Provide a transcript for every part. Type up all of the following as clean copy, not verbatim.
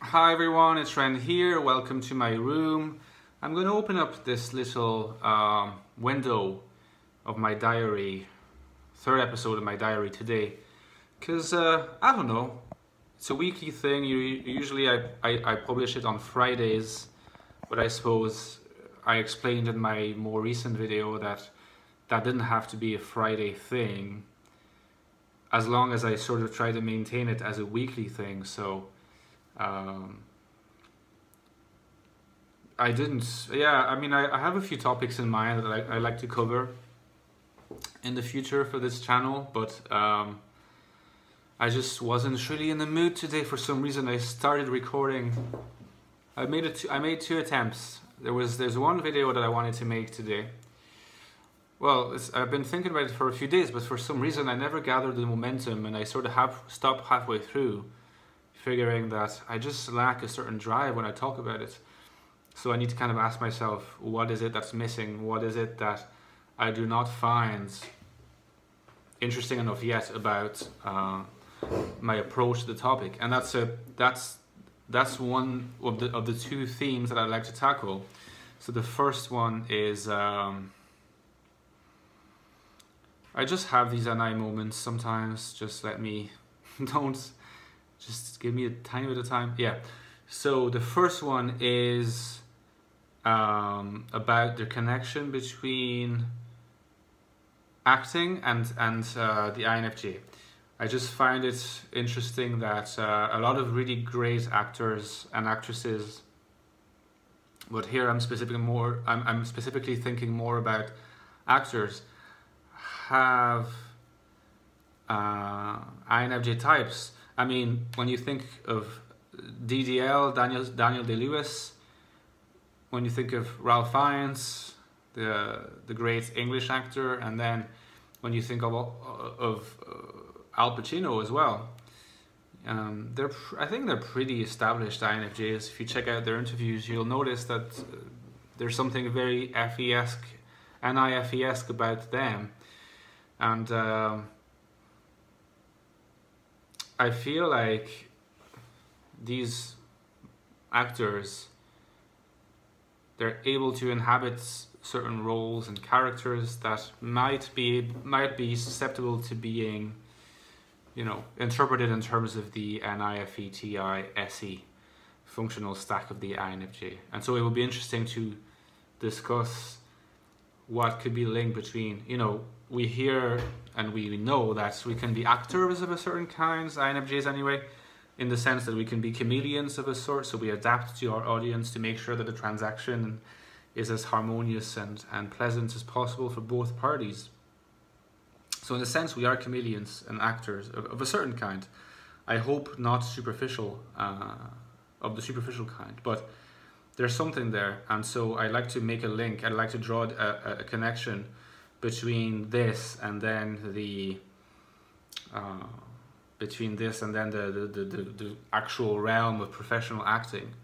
Hi everyone, it's Ren here. Welcome to my room. I'm going to open up this little window of my diary, third episode of my diary today, because I don't know, it's a weekly thing. Usually I publish it on Fridays, but I suppose I explained in my more recent video that that didn't have to be a Friday thing, as long as I sort of try to maintain it as a weekly thing. So I didn't, yeah, I mean, I have a few topics in mind that I like to cover in the future for this channel, but I just wasn't really in the mood today for some reason. I started recording, I made two attempts. There's one video that I wanted to make today. Well, I've been thinking about it for a few days, but for some reason I never gathered the momentum, and I sort of stopped halfway through, figuring that I just lack a certain drive when I talk about it. So I need to kind of ask myself, what is it that's missing? What is it that I do not find interesting enough yet about my approach to the topic? And that's one of the two themes that I'd like to tackle. So the first one is I just have these NI moments sometimes. Just let me just give me a tiny bit of time. Yeah. So the first one is about the connection between acting and the INFJ. I just find it interesting that a lot of really great actors and actresses, but here I'm specifically thinking more about actors, have INFJ types. I mean, when you think of DDL, Daniel Day-Lewis, when you think of Ralph Fiennes, the great English actor, and then when you think of Al Pacino as well, I think they're pretty established INFJs. If you check out their interviews, you'll notice that there's something very FE-esque, NIFE-esque about them, and I feel like these actors, they're able to inhabit certain roles and characters that might be susceptible to being, interpreted in terms of the NIFE-TI-SE functional stack of the INFJ. And so it will be interesting to discuss what could be linked between, we hear and we know that we can be actors of a certain kind, INFJs anyway, in the sense that we can be chameleons of a sort, so we adapt to our audience to make sure that the transaction is as harmonious and pleasant as possible for both parties. So in a sense, we are chameleons and actors of a certain kind. I hope not superficial, of the superficial kind, but there's something there. And so I like to make a link, I'd like to draw a connection between this and then the actual realm of professional acting,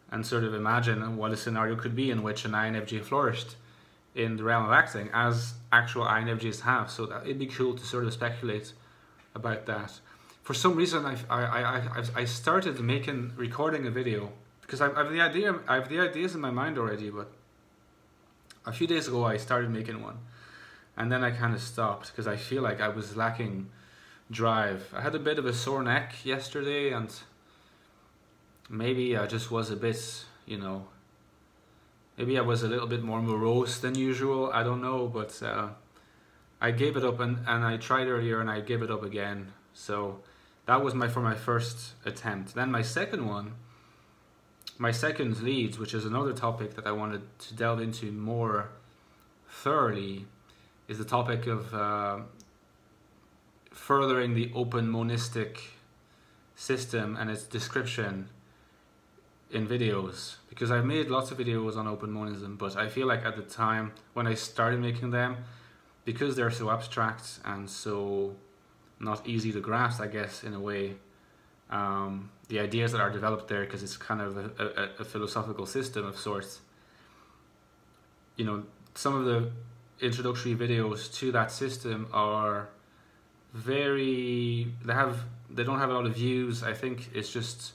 and sort of imagine what a scenario could be in which an INFJ flourished in the realm of acting, as actual INFJs have. So that it'd be cool to sort of speculate about that. For some reason, I started recording a video because I have the ideas in my mind already, but a few days ago I started making one, and then I kind of stopped because I feel like I was lacking drive. I had a bit of a sore neck yesterday, and maybe I just was a bit, maybe I was a little bit more morose than usual. I don't know, but I gave it up, and I tried earlier and I gave it up again. So that was my first attempt. Then my second leads, which is another topic that I wanted to delve into more thoroughly, is the topic of furthering the open monistic system and its description in videos, because I've made lots of videos on open monism, but I feel like at the time when I started making them, because they're so abstract and so not easy to grasp, I guess, in a way, the ideas that are developed there, because it's kind of a philosophical system of sorts, some of the introductory videos to that system are they don't have a lot of views. I think it's just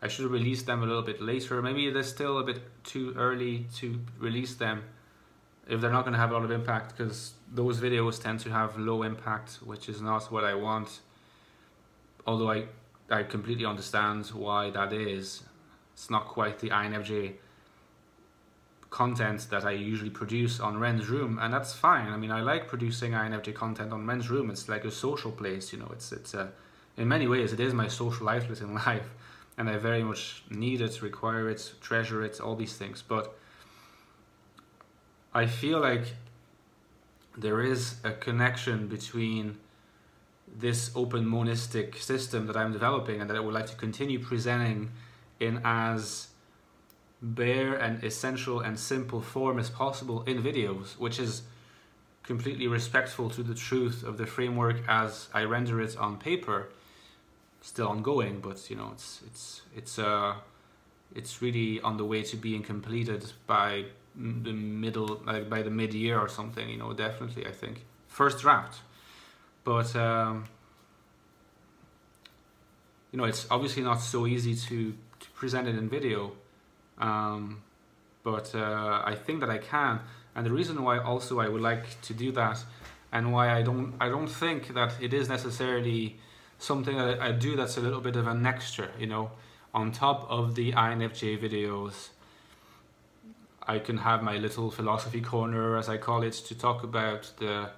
I should release them a little bit later. Maybe it is still a bit too early to release them if they're not going to have a lot of impact, because those videos tend to have low impact, which is not what I want. Although I completely understand why that is. It's not quite the INFJ content that I usually produce on Ren's Room, and that's fine. I mean, I like producing INFJ content on Ren's Room. It's like a social place, you know. It's in many ways it is my social outlet in life, and I very much need it, require it, treasure it, all these things. But I feel like there is a connection between this open monistic system that I'm developing and that I would like to continue presenting in as bare and essential and simple form as possible in videos, which is completely respectful to the truth of the framework as I render it on paper. Still ongoing, but you know, it's really on the way to being completed by the middle, like by the mid-year or something, you know, definitely, I think. First draft. But you know, it's obviously not so easy to present it in video, but I think that I can, and the reason why also I would like to do that, and why I don't think that it is necessarily something that I do that's a little bit of an extra, you know, on top of the INFJ videos. I can have my little philosophy corner, as I call it, to talk about the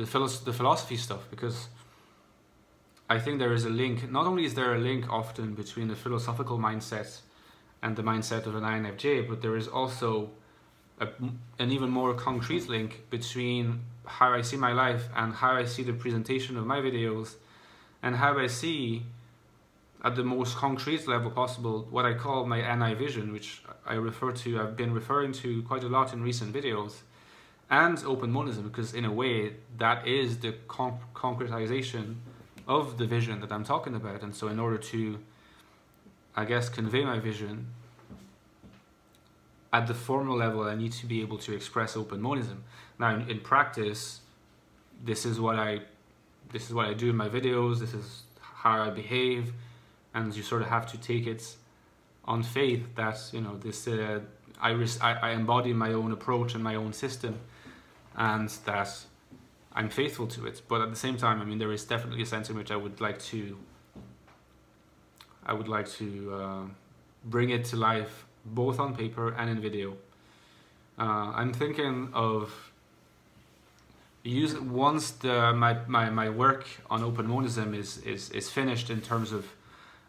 philosophy stuff, because I think there is a link. Not only is there a link often between the philosophical mindset and the mindset of an INFJ, but there is also an even more concrete link between how I see my life and how I see the presentation of my videos, and how I see, at the most concrete level possible, what I call my NI vision, which I've been referring to quite a lot in recent videos, and open monism, because in a way that is the concretization of the vision that I'm talking about. And so in order to, I guess, convey my vision at the formal level, I need to be able to express open monism. Now in practice, this is what I do in my videos, this is how I behave, and you sort of have to take it on faith that, you know, this I embody my own approach and my own system, and that I'm faithful to it. But at the same time, I mean, there is definitely a sense in which I would like to bring it to life both on paper and in video. I'm thinking of once my work on open monism is finished, in terms of,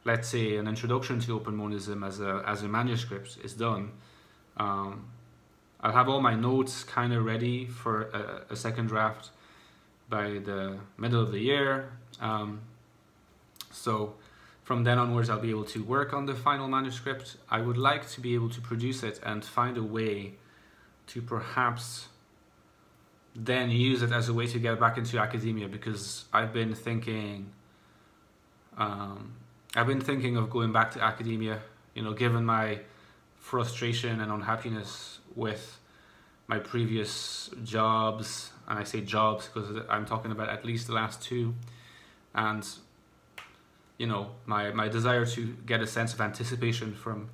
let's say, an introduction to open monism as a manuscript is done. I'll have all my notes kind of ready for a second draft by the middle of the year. So from then onwards, I'll be able to work on the final manuscript. I would like to be able to produce it and find a way to perhaps then use it as a way to get back into academia, because I've been thinking of going back to academia, you know, given my frustration and unhappiness with my previous jobs, and I say jobs because I'm talking about at least the last two, and you know, my desire to get a sense of anticipation from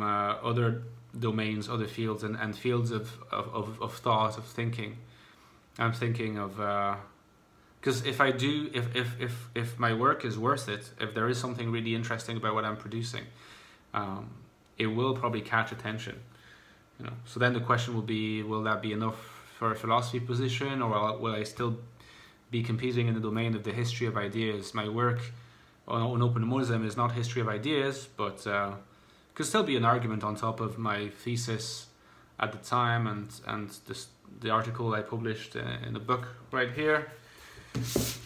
other domains, other fields, and fields of thought, of thinking. I'm thinking of because if my work is worth it, if there is something really interesting about what I'm producing, it will probably catch attention. You know, so then the question will be, will that be enough for a philosophy position, or will I still be competing in the domain of the history of ideas? My work on open monism is not history of ideas, but could still be an argument on top of my thesis at the time, and the article I published in the book right here,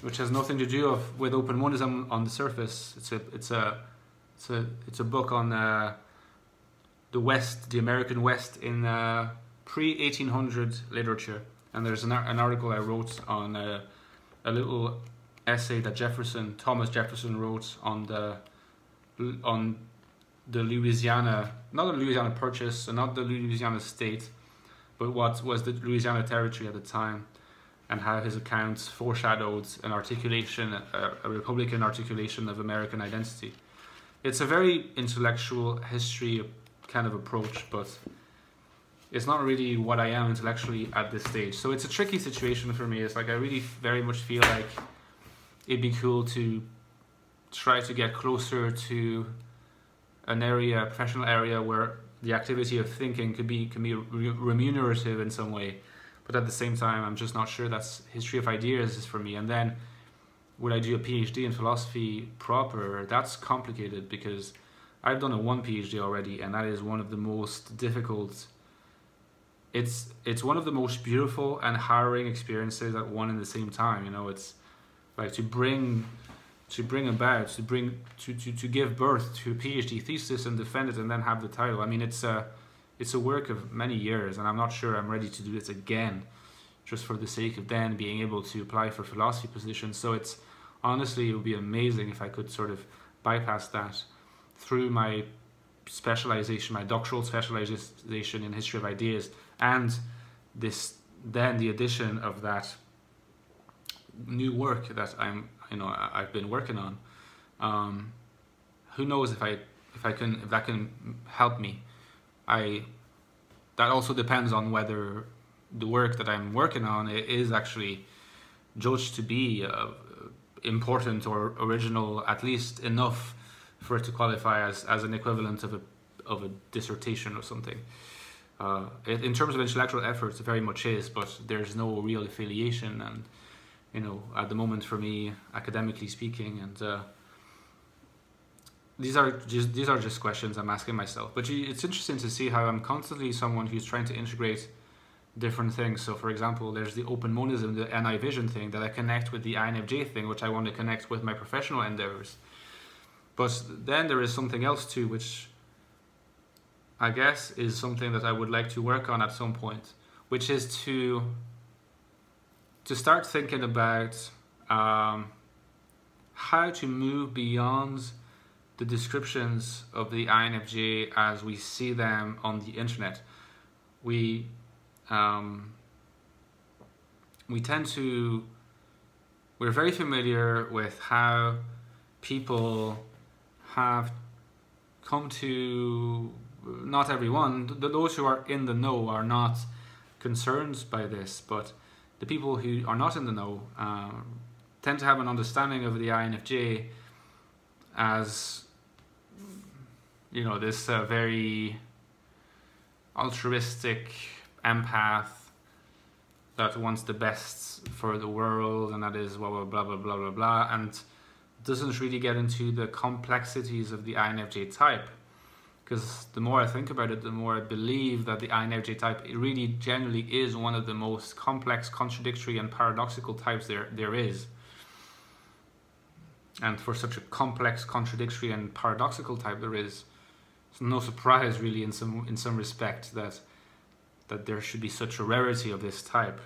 which has nothing to do with open monism on the surface. It's a book on the West, the American West in pre-1800 literature, and there's an article I wrote on a little essay that Thomas Jefferson wrote on the Louisiana, not the Louisiana Purchase, and not the Louisiana State, but what was the Louisiana Territory at the time, and how his accounts foreshadowed an articulation, a Republican articulation of American identity. it's a very intellectual history kind of approach, but it's not really what I am intellectually at this stage. So it's a tricky situation for me. It's like I really very much feel like it'd be cool to try to get closer to an area, a professional area, where the activity of thinking can be remunerative in some way. But at the same time, I'm just not sure that's history of ideas is for me. And then would I do a PhD in philosophy proper? That's complicated because I've done a one PhD already, and that is one of the most difficult. It's one of the most beautiful and harrowing experiences at one and the same time. You know, it's like to give birth to a PhD thesis and defend it and then have the title. I mean, it's a work of many years, and I'm not sure I'm ready to do this again, just for the sake of then being able to apply for philosophy positions. So it's honestly, it would be amazing if I could sort of bypass that through my specialization, my doctoral specialization in history of ideas, and the addition of that new work that I've been working on. Who knows if that can help me. That also depends on whether the work that I'm working on is actually judged to be important or original, at least enough for it to qualify as an equivalent of a dissertation or something. In terms of intellectual efforts, it very much is, but there's no real affiliation, and at the moment for me, academically speaking, and these are just questions I'm asking myself. But it's interesting to see how I'm constantly someone who's trying to integrate different things. So, for example, there's the open monism, the NI vision thing that I connect with the INFJ thing, which I want to connect with my professional endeavors. But then there is something else too, which I guess is something that I would like to work on at some point, which is to start thinking about how to move beyond the descriptions of the INFJ as we see them on the internet. We we're very familiar with how people have come to, not everyone, those who are in the know are not concerned by this, but the people who are not in the know tend to have an understanding of the INFJ as, this very altruistic empath that wants the best for the world, and that is blah, blah, blah, blah, blah, blah, blah, and doesn't really get into the complexities of the INFJ type. Because the more I think about it, the more I believe that the INFJ type, it really generally is one of the most complex, contradictory, and paradoxical types there is. And for such a complex, contradictory, and paradoxical type there is, it's no surprise really in some respect that there should be such a rarity of this type.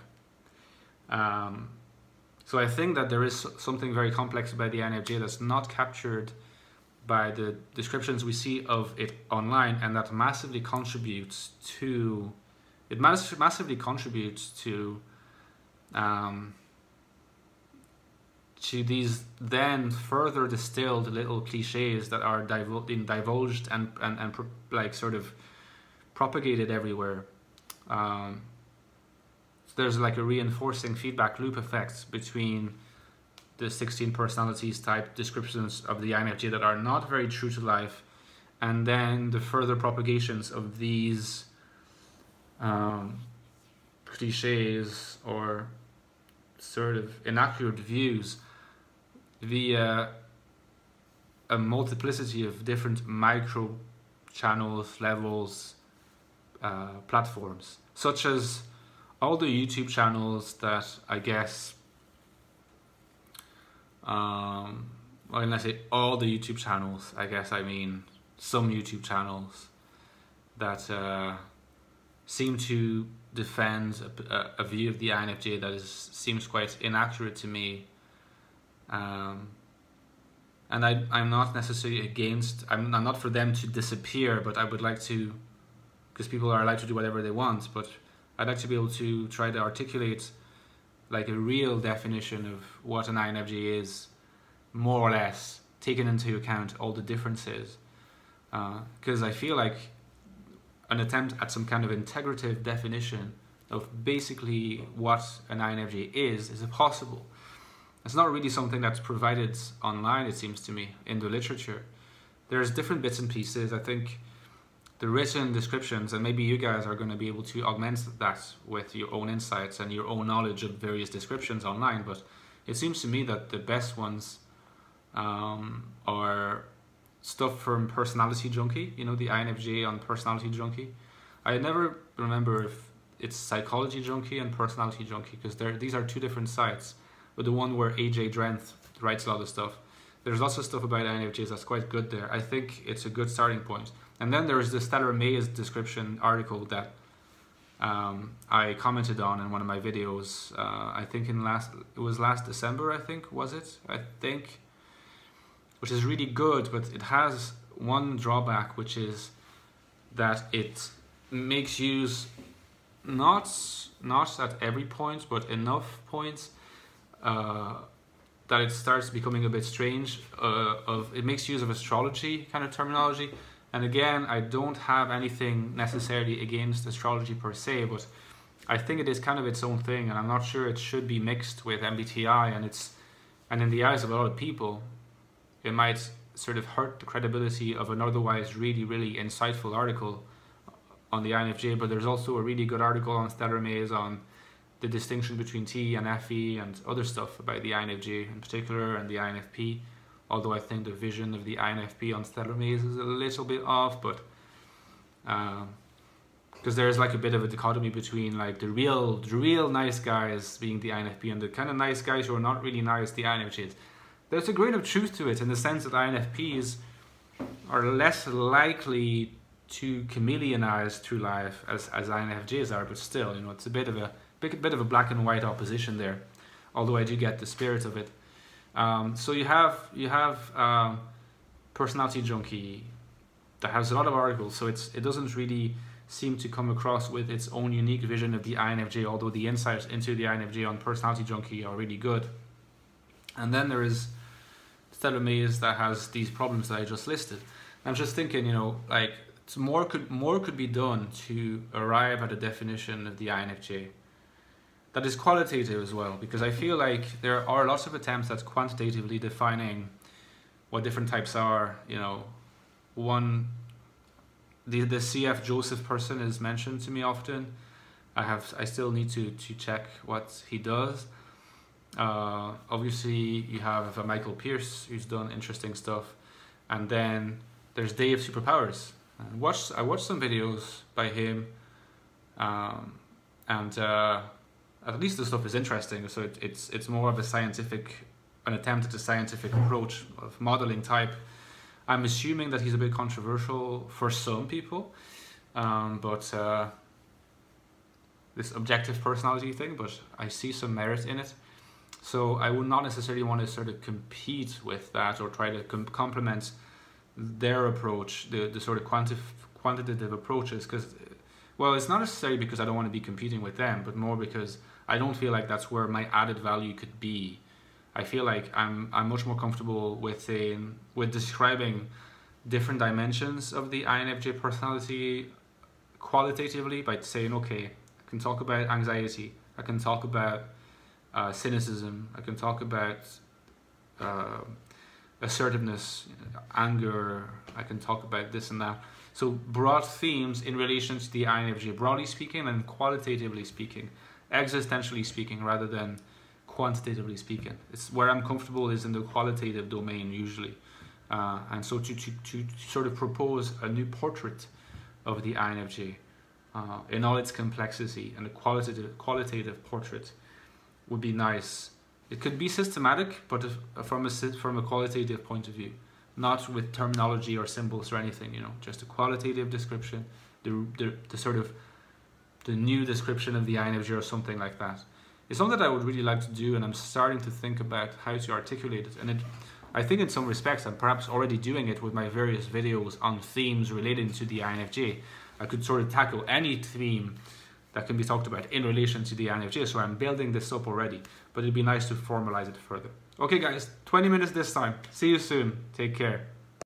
So I think that there is something very complex about the INFJ that's not captured by the descriptions we see of it online, and that massively contributes to these then further distilled little cliches that are divulged and like sort of propagated everywhere. So there's like a reinforcing feedback loop effect between the 16 personalities type descriptions of the INFJ that are not very true to life, and then the further propagations of these cliches or sort of inaccurate views via a multiplicity of different micro channels, levels, platforms, such as all the YouTube channels that I guess, when I say all the YouTube channels, I guess I mean some YouTube channels that seem to defend a view of the INFJ that seems quite inaccurate to me. And I'm not necessarily against, I'm not for them to disappear, but I would like to, because people are allowed to do whatever they want, but I'd like to be able to try to articulate like a real definition of what an INFJ is, more or less, taken into account all the differences, because I feel like an attempt at some kind of integrative definition of basically what an INFJ is impossible. It's not really something that's provided online, it seems to me, in the literature. There's different bits and pieces. I think the written descriptions, and maybe you guys are going to be able to augment that with your own insights and your own knowledge of various descriptions online, but it seems to me that the best ones are stuff from Personality Junkie, you know, the INFJ on Personality Junkie. I never remember if it's Psychology Junkie and Personality Junkie, because these are two different sites. But the one where AJ Drenth writes a lot of stuff, there's lots of stuff about INFJs that's quite good there. I think it's a good starting point. And then there's the Stellar Mays description article that I commented on in one of my videos. I think it was last December. Which is really good, but it has one drawback, which is that it makes use not at every point, but enough points that it starts becoming a bit strange. It makes use of astrology kind of terminology, and again, I don't have anything necessarily against astrology per se, but I think it is kind of its own thing, and I'm not sure it should be mixed with MBTI, and in the eyes of a lot of people, it might sort of hurt the credibility of an otherwise really, really insightful article on the INFJ. But there's also a really good article on Stellar Mays on the distinction between T and FE and other stuff about the INFJ in particular and the INFP. Although I think the vision of the INFP on Stellar Mays is a little bit off, but because there's like a bit of a dichotomy between like the real nice guys being the INFP and the kind of nice guys who are not really nice, the INFJs. There's a grain of truth to it in the sense that INFPs are less likely to chameleonize through life as INFJs are, but still, you know, it's a bit of a black and white opposition there. Although I do get the spirit of it. So you have Personality Junkie that has a lot of articles, so it doesn't really seem to come across with its own unique vision of the INFJ, although the insights into the INFJ on Personality Junkie are really good. And then there is Stellar Mays that has these problems that I just listed. I'm just thinking, you know, like more could be done to arrive at a definition of the INFJ that is qualitative as well, because I feel like there are lots of attempts at quantitatively defining what different types are. You know, the CF Joseph person is mentioned to me often. I still need to check what he does. Obviously you have Michael Pierce, who's done interesting stuff, and then there's Day of Superpowers. I watched some videos by him, and at least the stuff is interesting. So it's more of an attempt at a scientific approach of modeling type. I'm assuming that he's a bit controversial for some people, but this objective personality thing, but I see some merit in it. So I would not necessarily want to sort of compete with that or try to complement their approach, the sort of quantitative approaches, because, well, it's not necessarily because I don't want to be competing with them, but more because I don't feel like that's where my added value could be. I feel like I'm much more comfortable with describing different dimensions of the INFJ personality qualitatively by saying, okay, I can talk about anxiety, I can talk about cynicism, I can talk about assertiveness, anger, I can talk about this and that. So broad themes in relation to the INFJ, broadly speaking and qualitatively speaking, existentially speaking rather than quantitatively speaking. It's where I'm comfortable is in the qualitative domain usually. And so to sort of propose a new portrait of the INFJ in all its complexity, and a qualitative portrait would be nice. It could be systematic, but from a qualitative point of view, not with terminology or symbols or anything. You know, just a qualitative description, the sort of the new description of the INFJ or something like that. It's something that I would really like to do, and I'm starting to think about how to articulate it. And I think in some respects I'm perhaps already doing it with my various videos on themes relating to the INFJ. I could sort of tackle any theme that can be talked about in relation to the INFJ, so I'm building this up already, but it'd be nice to formalize it further. Okay, guys, 20 minutes this time. See you soon. Take care.